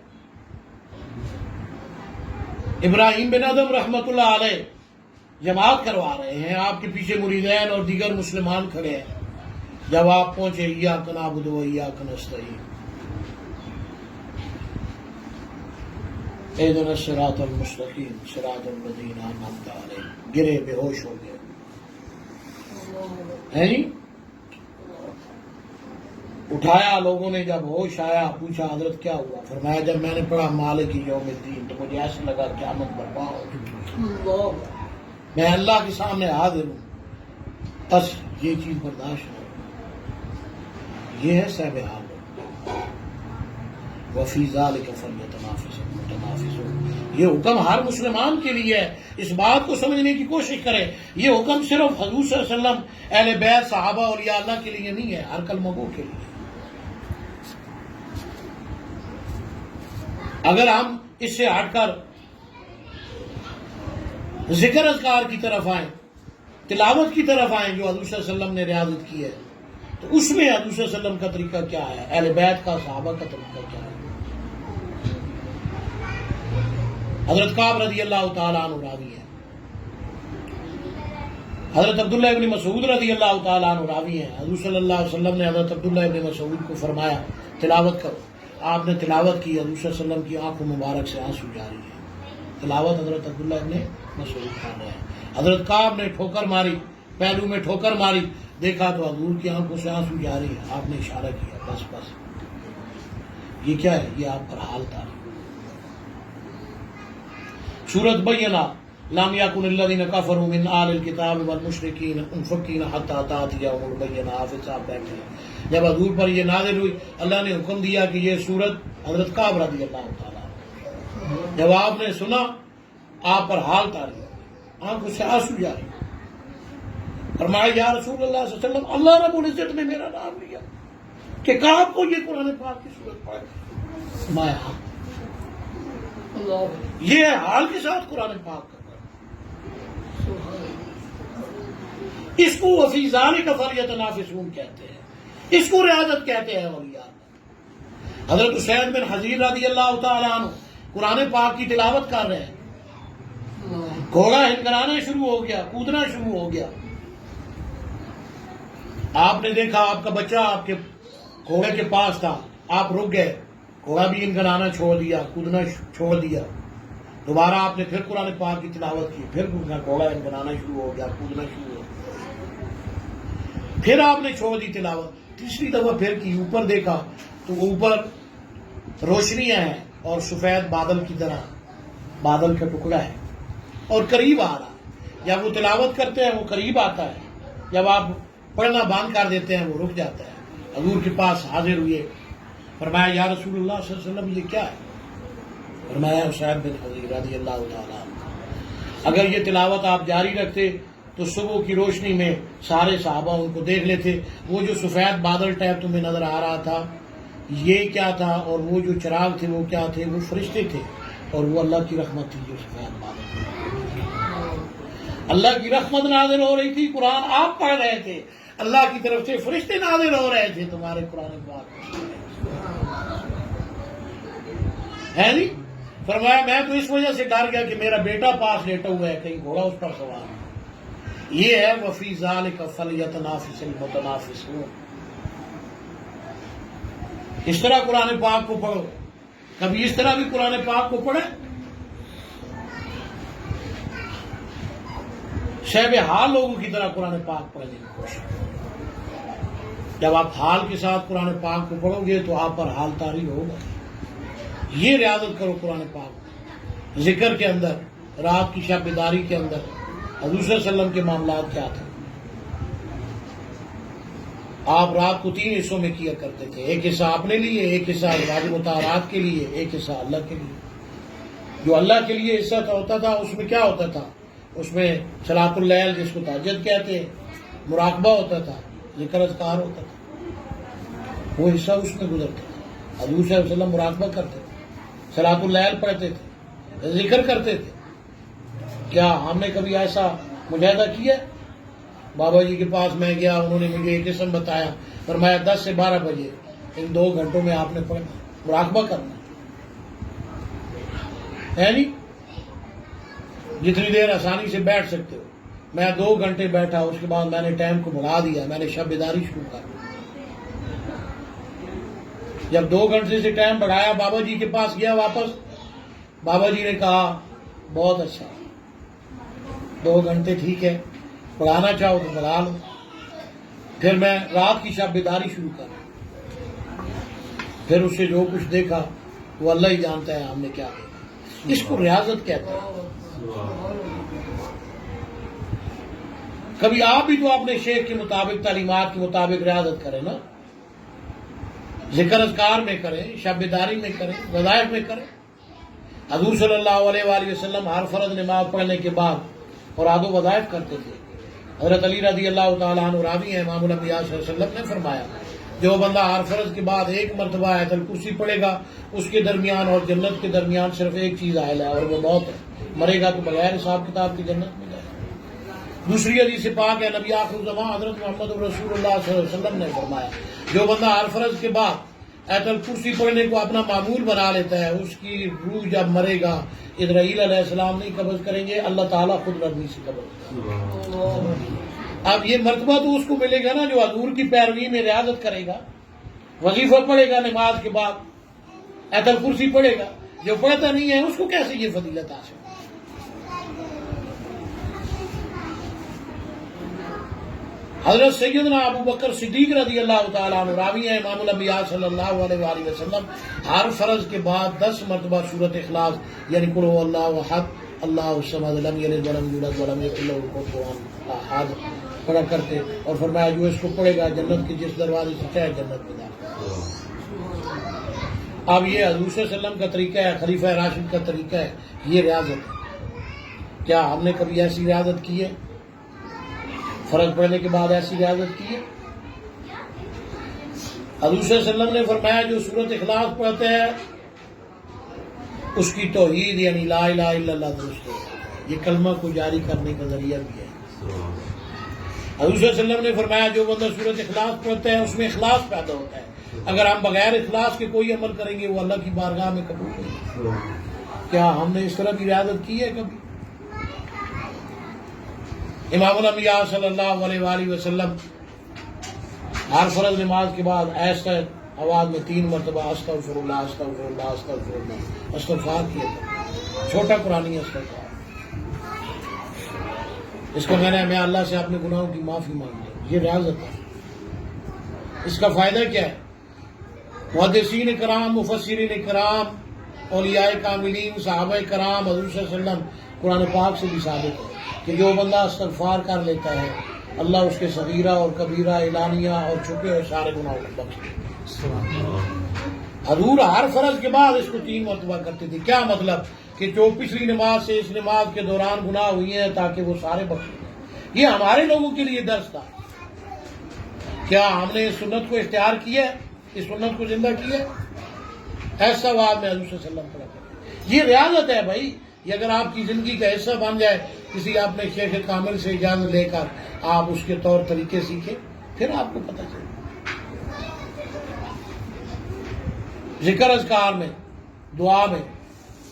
ابراہیم بن ادم رحمت اللہ علیہ جماعت کروا رہے ہیں، آپ کے پیچھے مریدین اور دیگر مسلمان کھڑے ہیں، جب آپ پہنچے ایاک نعبد و ایاک نستعین، اہدنا الصراط المستقیم صراط الذین انعمت علیہم، گرے بے ہوش ہو گئے ہیں۔ اٹھایا لوگوں نے، جب ہوش آیا پوچھا حضرت کیا ہوا؟ فرمایا جب میں نے پڑھا مالک یوم الدین تو مجھے ایسا لگا قیامت برپا ہو چکی، میں اللہ کے سامنے حاضر ہوں، بس یہ چیز برداشت ہو۔ یہ ہے صاحب حال۔ وفی ذالک فلیتنافس المتنافسون، یہ حکم ہر مسلمان کے لیے ہے۔ اس بات کو سمجھنے کی کوشش کریں، یہ حکم صرف حضور صلی اللہ علیہ وسلم، اہل بیت، صحابہ، اولیاء اللہ کے لیے نہیں ہے، ہر کلمہ گو کے لیے۔ اگر ہم اس سے ہٹ کر ذکر اذکار کی طرف آئیں، تلاوت کی طرف آئیں جو حضور صلی اللہ علیہ وسلم نے ریاضت کی ہے، تو اس میں حضور صلی اللہ علیہ وسلم کا طریقہ کیا ہے، اہل بیت کا، صحابہ کا طریقہ کیا ہے۔ حضرت کعب رضی اللہ تعالیٰ عنہ راوی ہے، حضرت عبداللہ ابن مسعود رضی اللہ تعالیٰ عنہ راوی ہیں، حضور صلی اللہ علیہ وسلم نے حضرت عبداللہ ابن مسعود کو فرمایا تلاوت کرو، آپ نے تلاوت کی، حضور صلی اللہ علیہ وسلم کی آنکھوں مبارک سے آنسو جاری ہے۔ تلاوت حضرت عبداللہ ابن مسعود کر رہے ہیں۔ حضرت کعب نے ٹھوکر ماری، پہلو میں ٹھوکر ماری، دیکھا تو حضور کی آنکھوں سے آنسو جاری ہے، آپ نے اشارہ کیا بس بس۔ یہ کیا ہے؟ یہ آپ پر حال تھا۔ سورۃ بینہ، لم یکن الذین کفروا من آل الکتاب والمشرکین منفکین حتی تأتیہم البینہ۔ حافظ صاحب بیٹھے ہیں، جب حضور پر یہ نازل ہوئی، اللہ نے حکم دیا کہ یہ سورت حضرت کعب رضی اللہ تعالیٰ، جب آپ نے سنا آپ پر حال طاری، آنکھوں سے آنسو جاری، فرمایا یا رسول اللہ صلی اللہ علیہ وسلم، اللہ رب العزت نے میرا نام لیا کہ کعب کو یہ قرآن پاک کی سورت پڑھے۔ فرمایا یہ ہے حال کے ساتھ قرآن پاک کا، اس کو وفی ذالک فلیتنافسون کہتے ہیں، اس کو ریاضت کہتے ہیں اولیاء۔ حضرت اسید بن حضیر رضی اللہ تعالیٰ عنہ قرآن پاک کی تلاوت کر رہے ہیں، گھوڑا ہنگرانا شروع ہو گیا، کودنا شروع ہو گیا، آپ نے دیکھا آپ کا بچہ آپ کے گھوڑے کے پاس تھا، آپ رک گئے، گھوڑا بھی ہنگرانا چھوڑ دیا، کودنا چھوڑ دیا، دوبارہ آپ نے پھر قرآن پاک کی تلاوت کی، پھر گھوڑا ہنگرانا شروع ہو گیا، کودنا شروع ہو گیا، پھر آپ نے چھوڑ دی تلاوت، تیسری دفعہ پھر کی، اوپر دیکھا تو اوپر روشنیاں ہیں اور سفید بادل کی طرح بادل کا ٹکڑا ہے اور قریب آ رہا ہے۔ جب وہ تلاوت کرتے ہیں وہ قریب آتا ہے، جب آپ پڑھنا بند کر دیتے ہیں وہ رک جاتا ہے۔ حضور کے پاس حاضر ہوئے، فرمایا یا رسول اللہ صلی اللہ علیہ وسلم یہ کیا ہے؟ فرمایا اسید بن حضیر رضی اللہ تعالیٰ عنہ، اگر یہ تلاوت آپ جاری رکھتے تو تو صبح کی روشنی میں سارے صحابہ ان کو دیکھ لیتے. وہ جو سفید بادل ٹائپ تمہیں نظر آ رہا تھا یہ کیا تھا، اور وہ جو چراغ تھے وہ کیا تھے؟ وہ فرشتے تھے، اور وہ اللہ کی رحمت تھی. جو سفید بادل، اللہ کی رحمت نازل ہو رہی تھی. قرآن آپ پڑھ رہے تھے، اللہ کی طرف سے فرشتے نازل ہو رہے تھے تمہارے قرآن پاک ہے نہیں. فرمایا میں تو اس وجہ سے ڈر گیا کہ میرا بیٹا پاس لیٹا ہوا ہے، کہیں گھوڑا اس پر سوار ہے. یہ ہے وفی ذالک فلیتنافس المتنافسون. اس طرح قرآن پاک کو پڑھو. کبھی اس طرح بھی قرآن پاک کو پڑھے. شیب حال لوگوں کی طرح قرآن پاک پڑھنے کی کوشش. جب آپ حال کے ساتھ قرآن پاک کو پڑھو گے تو آپ پر حال طاری ہوگا. یہ ریاضت کرو قرآن پاک. ذکر کے اندر، رات کی شب بیداری کے اندر حضور صلی اللہ علیہ وسلم کے معاملات کیا تھے؟ آپ رات کو 3 حصوں میں کیا کرتے تھے. ایک حصہ اپنے لیے، ایک حصہ واجب مطالعات کے لیے، ایک حصہ اللہ کے لیے. جو اللہ کے لیے حصہ ہوتا تھا اس میں کیا ہوتا تھا؟ اس میں صلاۃ اللیل جس کو تہجد کہتے ہیں، مراقبہ ہوتا تھا، ذکر اذکار ہوتا تھا. وہ حصہ اس میں گزرتا تھا. حضور صلی اللہ علیہ وسلم مراقبہ کرتے تھے، صلاۃ اللیل پڑھتے تھے، ذکر کرتے تھے. کیا ہم نے کبھی ایسا مجاہدہ کیا؟ بابا جی کے پاس میں گیا، انہوں نے مجھے ایک قسم بتایا، فرمایا 10 سے 12 بجے ان 2 گھنٹوں میں آپ نے پڑھنا، مراقبہ کرنا ہے نہیں. جتنی دیر آسانی سے بیٹھ سکتے ہو. میں 2 گھنٹے بیٹھا، اس کے بعد میں نے ٹائم کو بڑھا دیا، میں نے شب بیداری شروع کر دی. جب 2 گھنٹے سے ٹائم بڑھایا، بابا جی کے پاس گیا واپس، بابا جی نے کہا بہت اچھا، 2 گھنٹے ٹھیک ہے، پڑھانا چاہو تو پڑھا لو. پھر میں رات کی شب بیداری شروع کر. پھر اس سے جو کچھ دیکھا وہ اللہ ہی جانتا ہے ہم نے کیا دیکھا. اس کو ریاضت کہتے ہیں. کبھی آپ بھی تو اپنے شیخ کے مطابق، تعلیمات کے مطابق ریاضت کریں نا. ذکر اذکار میں کریں، شب بیداری میں کریں، وظائف میں کریں. حضور صلی اللہ علیہ وآلہ وسلم ہر فرض نماز پڑھنے کے بعد اور آدھو وظائف کرتے تھے. حضرت علی رضی اللہ تعالیٰ عنہ راوی ہیں، امام الانبیاء صلی اللہ علیہ وسلم نے فرمایا جو بندہ ہر فرض کے بعد 1 مرتبہ آیت الکرسی پڑھے گا، اس کے درمیان اور جنت کے درمیان صرف ایک چیز حائل ہے، اور وہ موت ہے. مرے گا تو بغیر حساب کتاب کی جنت میں جائے گا. دوسری حدیث پاک ہے، نبی آخر الزمان حضرت محمد رسول اللہ صلی اللہ علیہ وسلم نے فرمایا جو بندہ ہر فرض کے بعد آیت الکرسی پڑھنے کو اپنا معمول بنا لیتا ہے، اس کی روح جب مرے گا اسرائیل علیہ السلام نہیں قبض کریں گے، اللہ تعالیٰ خود نرمی سے قبض کریں گے. اب یہ مرتبہ تو اس کو ملے گا نا جو حضور کی پیروی میں ریاضت کرے گا، وظیفہ پڑھے گا نماز کے بعد، آیت الکرسی پڑھے گا. جو پڑھتا نہیں ہے اس کو کیسے یہ فضیلت حاصل؟ حضرت سیدنا ابو بکر صدیق رضی اللہ تعالیٰ عنہ راوی ہیں، امام الانبیاء صلی اللہ علیہ وآلہ وسلم ہر فرض کے بعد 10 مرتبہ سورۃ اخلاص یعنی قل هو اللہ احد اللہ الصمد لم یلد ولم یولد ولم یکن له کفوا احد پڑھا کرتے، اور فرمایا جو اس کو پڑھے گا جنت کے جس دروازے سے چاہے جنت میں داخل. اب یہ حضور صلی اللہ علیہ وسلم کا طریقہ ہے، خلیفہ راشد کا طریقہ ہے، یہ ریاضت ہے. کیا ہم نے کبھی ایسی ریاضت کی ہے؟ فرض پڑھنے کے بعد ایسی ریاضت کی ہے؟ حضور صلی اللہ علیہ وسلم نے فرمایا جو سورۃ اخلاص پڑھتا ہے اس کی توحید یعنی لا الہ الا اللہ درست ہے. یہ کلمہ کو جاری کرنے کا ذریعہ بھی ہے. حضور صلی اللہ علیہ وسلم نے فرمایا جو بندہ سورۃ اخلاص پڑھتا ہے اس میں اخلاص پیدا ہوتا ہے. اگر ہم بغیر اخلاص کے کوئی عمل کریں گے وہ اللہ کی بارگاہ میں قبول نہیں. کیا ہم نے اس طرح کی ریاضت کی ہے کبھی؟ امام الانبیاء صلی اللہ علیہ وآلہ وسلم ہر فرض نماز کے بعد ایسا آواز میں 3 مرتبہ استغفر اللہ استغفر اللہ استغفر اللہ استغفار کیا تھا. چھوٹا قرآنی استغفار. اس کو میں اللہ سے اپنے گناہوں کی معافی مانگ لی. یہ ریاضت ہے. اس کا فائدہ کیا ہے؟ محدثین کرام، مفسرین کرام، اولیاء کاملین، صحابہ کرام، حضور صلی اللہ علیہ وسلم قرآن پاک سے بھی ثابت ہے کہ جو بندہ استغفار کر لیتا ہے اللہ اس کے صغیرہ اور کبیرہ، اعلانیہ اور چھپے اور سارے گناہوں کو بخش. حضور ہر فرض کے بعد اس کو 3 مرتبہ کرتے تھے. کیا مطلب؟ کہ جو پچھلی نماز سے اس نماز کے دوران گناہ ہوئی ہیں تاکہ وہ سارے بخش جائیں. یہ ہمارے لوگوں کے لیے درس تھا. کیا ہم نے اس سنت کو اختیار کیا ہے؟ اس سنت کو زندہ کیا ہے؟ ایسا وعد میں حضور صلی اللہ علیہ وسلم پر. یہ ریاضت ہے بھائی. یہ اگر آپ کی زندگی کا حصہ بن جائے، کسی آپ نے شیخ کامل سے اجازت لے کر آپ اس کے طور طریقے سیکھیں، پھر آپ کو پتہ چلے. ذکر اذکار میں، دعا میں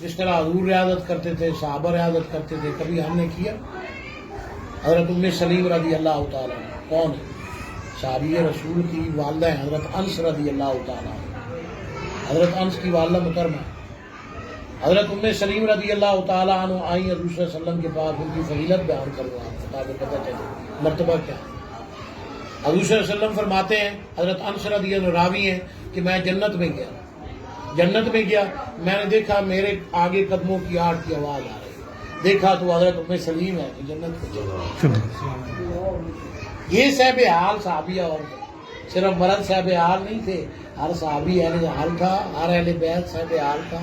جس طرح حضور ریاضت کرتے تھے، صحابہ ریاضت کرتے تھے، کبھی ہم نے کیا؟ حضرت ام سلیم رضی اللہ تعالیٰ کون ہے؟ صحابی رسول کی والدہ ہیں، حضرت انس رضی اللہ تعالیٰ. حضرت انس کی والدہ محترمہ. حضرت ام سلیم رضی اللہ تعالیٰ عنہ آئی حضور صلی اللہ علیہ وسلم کے پاس، ان کی فضیلت بیان کروں آپ کو تاکہ پتہ چلے مرتبہ کیا ہے. حضور صلی اللہ علیہ وسلم فرماتے ہیں، حضرت انس رضی اللہ راوی ہیں کہ میں جنت میں گیا، میں نے دیکھا میرے آگے قدموں کی آہٹ کی آواز آ رہی. دیکھا تو حضرت ام سلیم ہے کہ جنت میں. یہ صاحب حال صحابیہ اور صرف مرد صاحب حال نہیں تھے، ہر صحابی اہل حال تھا، ہر اہل بیت صاحب حال تھا،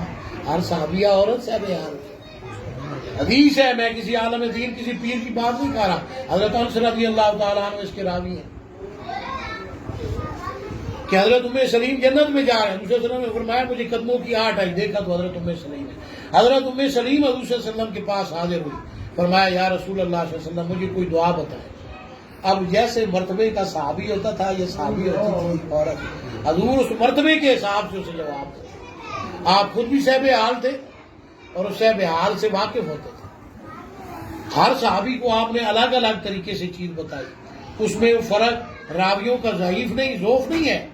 ہر صحابیہ عورت صاحب حال تھی. حدیث ہے، میں کسی عالم دین کسی پیر کی بات نہیں کر رہا. حضرت انس رضی اللہ تعالیٰ عنہ اس کے راوی ہیں کہ حضرت ام سلیم جنت میں جا رہے ہیں. دوسرے وسلم نے فرمایا مجھے قدموں کی آہٹ آئی، دیکھا تو حضرت ام سلیم ہے. حضرت ام سلیم حضور صلی اللہ علیہ وسلم کے پاس حاضر ہوئی. فرمایا یا رسول اللہ صلی اللہ علیہ وسلم مجھے کوئی دعا بتائے. اب جیسے مرتبے کا صحابی ہوتا تھا، یہ صحابی ہوتی تھی عورت. حضور اس مرتبے کے حساب سے اسے جواب دے. آپ خود بھی صاحب حال تھے اور اس صاحب حال سے واقف ہوتے تھے. ہر صحابی کو آپ نے الگ الگ طریقے سے چیز بتائی. اس میں فرق راویوں کا ضعیف نہیں، ضعف نہیں ہے،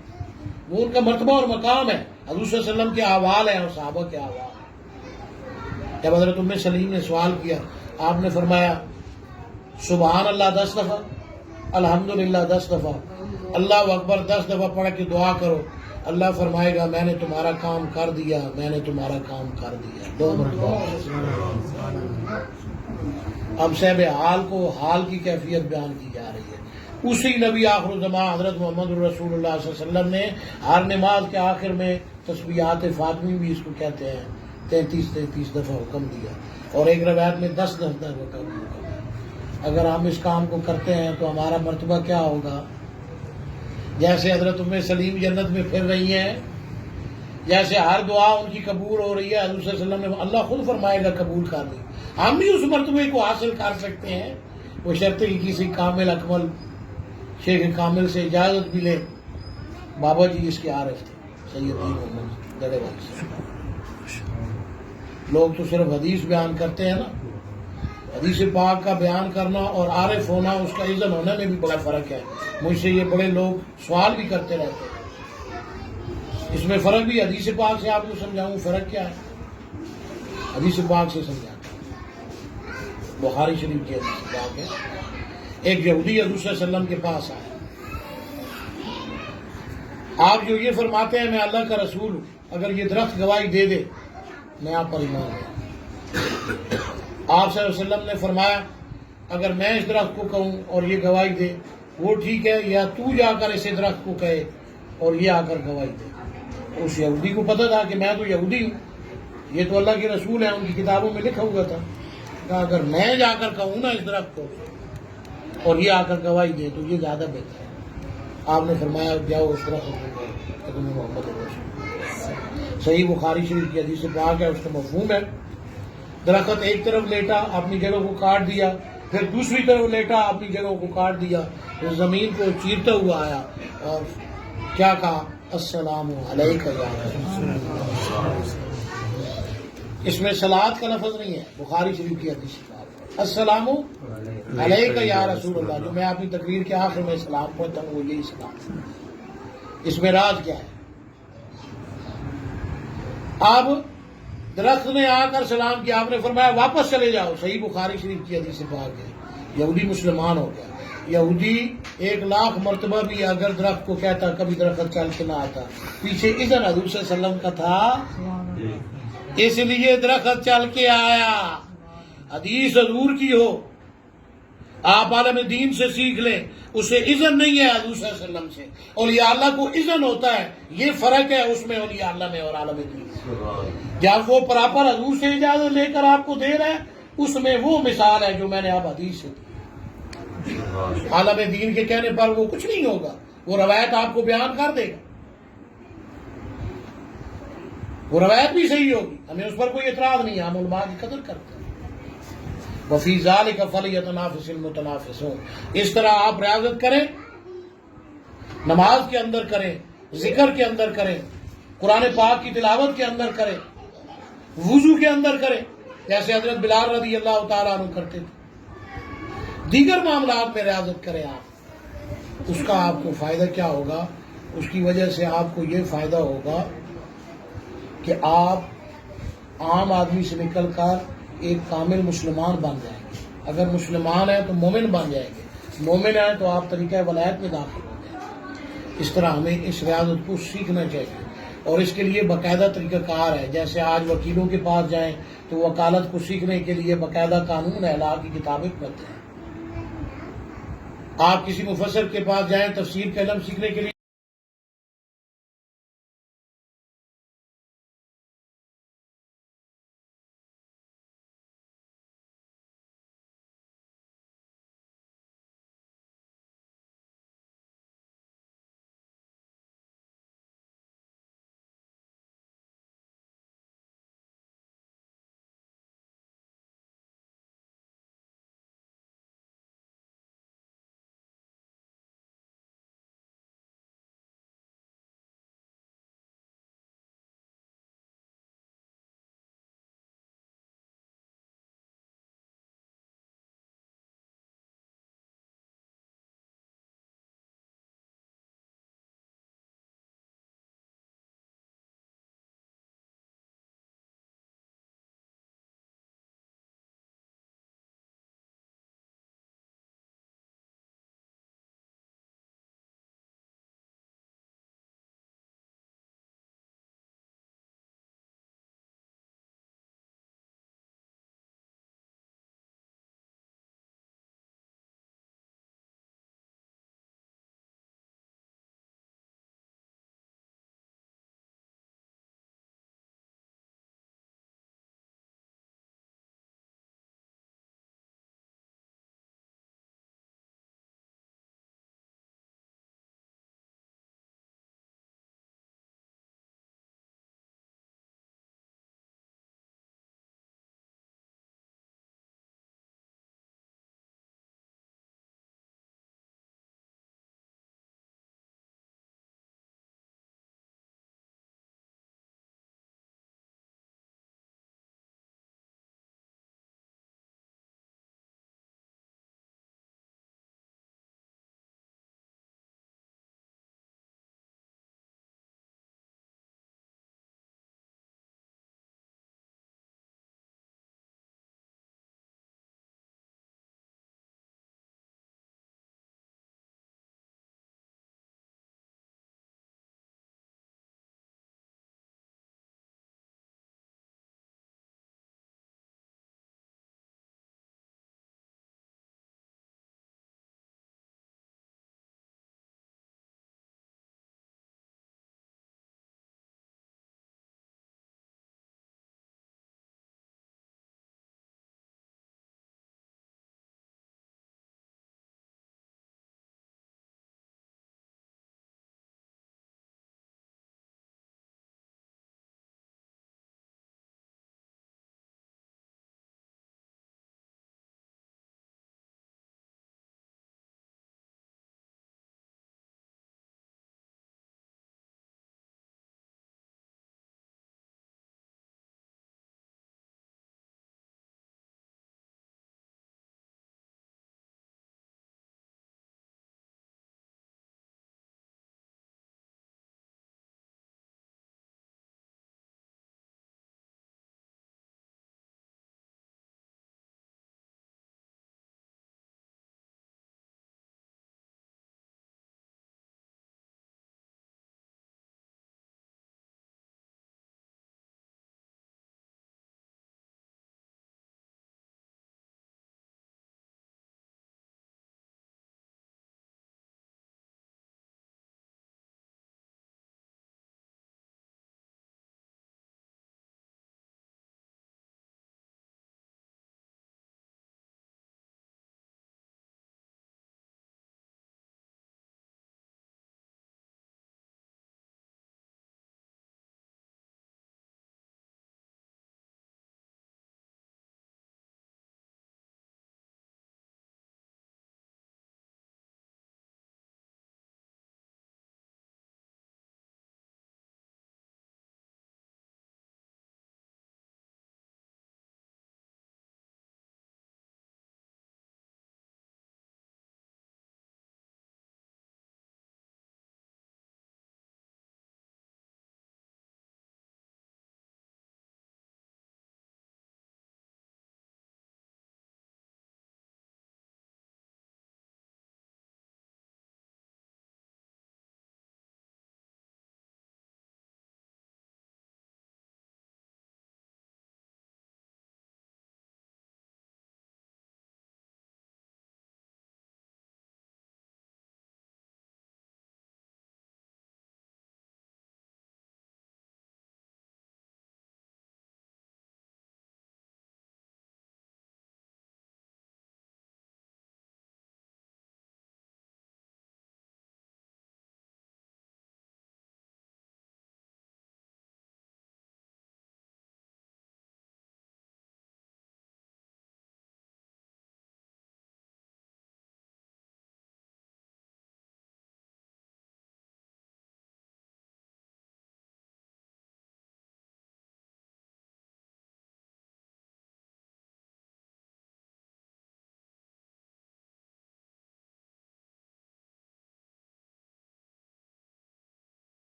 وہ ان کا مرتبہ اور مقام ہے. حضور صلی اللہ علیہ وسلم کے احوال ہیں اور صحابہ کے احوال ہیں. جب حضرت ام سلیم نے سوال کیا، آپ نے فرمایا سبحان اللہ 10 دفعہ، الحمدللہ 10 دفعہ، اللہ اکبر 10 دفعہ پڑھ کے دعا کرو. اللہ فرمائے گا میں نے تمہارا کام کر دیا، میں نے تمہارا کام کر دیا. 2 مرتبہ. اب صاحب حال کو حال کی کیفیت بیان کی جا رہی ہے. اسی نبی آخر الزمان حضرت محمد رسول اللہ صلی اللہ علیہ وسلم نے ہر نماز کے آخر میں تسبیحات فاطمی بھی اس کو کہتے ہیں 33 دفعہ حکم دیا، اور ایک روایت میں 10 دفعہ حکم دیا. اگر ہم اس کام کو کرتے ہیں تو ہمارا مرتبہ کیا ہوگا؟ جیسے حضرت ام سلیم جنت میں پھر رہی ہیں، جیسے ہر دعا ان کی قبول ہو رہی ہے. حضور صلی اللہ علیہ وسلم نے اللہ خود فرمائے گا قبول کر لی. ہم بھی اس مرتبے کو حاصل کر سکتے ہیں، وہ شرط کی کسی کامل اکمل شیخ کامل سے اجازت بھی لے. بابا جی اس کے عارف تھے، سید محمد دڑے والی سے. لوگ تو صرف حدیث بیان کرتے ہیں نا. حدیث پاک کا بیان کرنا اور عارف ہونا، اس کا اذن ہونے میں بھی بڑا فرق ہے. مجھ سے یہ بڑے لوگ سوال بھی کرتے رہتے ہیں. اس میں فرق بھی حدیث پاک سے آپ کو سمجھاؤں فرق کیا ہے. حدیث پاک سے سمجھاتا ہوں. بخاری شریف کی حدیث پاک ہے. ایک یہودی حضور صلی اللہ علیہ وسلم کے پاس آیا. آپ جو یہ فرماتے ہیں میں اللہ کا رسول ہوں، اگر یہ درخت گواہی دے دے میں آپ پر ایمان لے. آپ صلی اللہ علیہ وسلم نے فرمایا اگر میں اس درخت کو کہوں اور یہ گواہی دے وہ ٹھیک ہے، یا تو جا کر اسے درخت کو کہے اور یہ آ کر گواہی دے. اس یہودی کو پتہ تھا کہ میں تو یہودی ہوں، یہ تو اللہ کے رسول ہیں، ان کی کتابوں میں لکھا ہوا تھا. کہا اگر میں جا کر کہوں نا اس درخت کو اور یہ آ کر گواہی دے تو یہ زیادہ بہتر ہے. آپ نے فرمایا جاؤ اس درخت کو کہ تمہیں محمد رسول. صحیح بخاری شریف کی حدیث پاک ہے، اس کا مفہوم ہے درخت ایک طرف لیٹا اپنی جڑوں کو کاٹ دیا، پھر دوسری طرف لیٹا اپنی جڑوں کو کاٹ دیا، پھر زمین کو چیرتا ہوا آیا اور کیا کہا السلام علیکہ یا رسول اللہ. اس میں صلوات کا لفظ نہیں ہے. بخاری شریف کی حدیث السلام علیکہ یا رسول اللہ، جو میں اپنی تقریر کے آخر میں سلام پڑھتا ہوں وہ یہی سلام. اس میں راز کیا ہے؟ اب درخت نے آ کر سلام کیا، آپ نے فرمایا واپس چلے جاؤ. صحیح بخاری شریف کی حدیث سے پاک ہے. یہودی مسلمان ہو گیا. یہودی 1,00,000 مرتبہ بھی اگر درخت کو کہتا کبھی درخت چل کے نہ آتا. پیچھے اذن حضور صلی اللہ علیہ وسلم کا تھا، اس لیے درخت چل کے آیا. حدیث حضور کی ہو، آپ عالم دین سے سیکھ لیں، اسے اذن نہیں ہے حضور صلی اللہ علیہ وسلم سے. اولیاء اللہ کو اذن ہوتا ہے، یہ فرق ہے اس میں اولیاء اللہ میں اور عالم دین. جب وہ پراپر حضور سے اجازت لے کر آپ کو دے رہا ہے، اس میں وہ مثال ہے جو میں نے اب حدیث سے دی. عالم دین کے کہنے پر وہ کچھ نہیں ہوگا، وہ روایت آپ کو بیان کر دے گا، وہ روایت بھی صحیح ہوگی، ہمیں اس پر کوئی اعتراض نہیں ہے، ہم علماء کی قدر کرتے ہیں۔ وفی ذالک فلیتنافس المتنافسون، اس طرح آپ ریاضت کریں، نماز کے اندر کریں، ذکر کے اندر کریں، قرآن پاک کی تلاوت کے اندر کریں، وضو کے اندر کریں، جیسے حضرت بلال رضی اللہ تعالیٰ عنہ کرتے تھے، دیگر معاملات میں ریاضت کریں آپ۔ اس کا آپ کو فائدہ کیا ہوگا؟ اس کی وجہ سے آپ کو یہ فائدہ ہوگا کہ آپ عام آدمی سے نکل کر ایک کامل مسلمان بن جائیں گے۔ اگر مسلمان ہیں تو مومن بن جائیں گے، مومن ہیں تو آپ طریقہ ولایت میں داخل ہو جائیں گے۔ اس طرح ہمیں اس ریاضت کو سیکھنا چاہیے، اور اس کے لیے باقاعدہ طریقہ کار ہے۔ جیسے آج وکیلوں کے پاس جائیں تو وکالت کو سیکھنے کے لیے باقاعدہ قانون ہے، لا کی کتابیں پڑھتے ہیں۔ آپ کسی مفسر کے پاس جائیں تفسیر کا علم سیکھنے کے لیے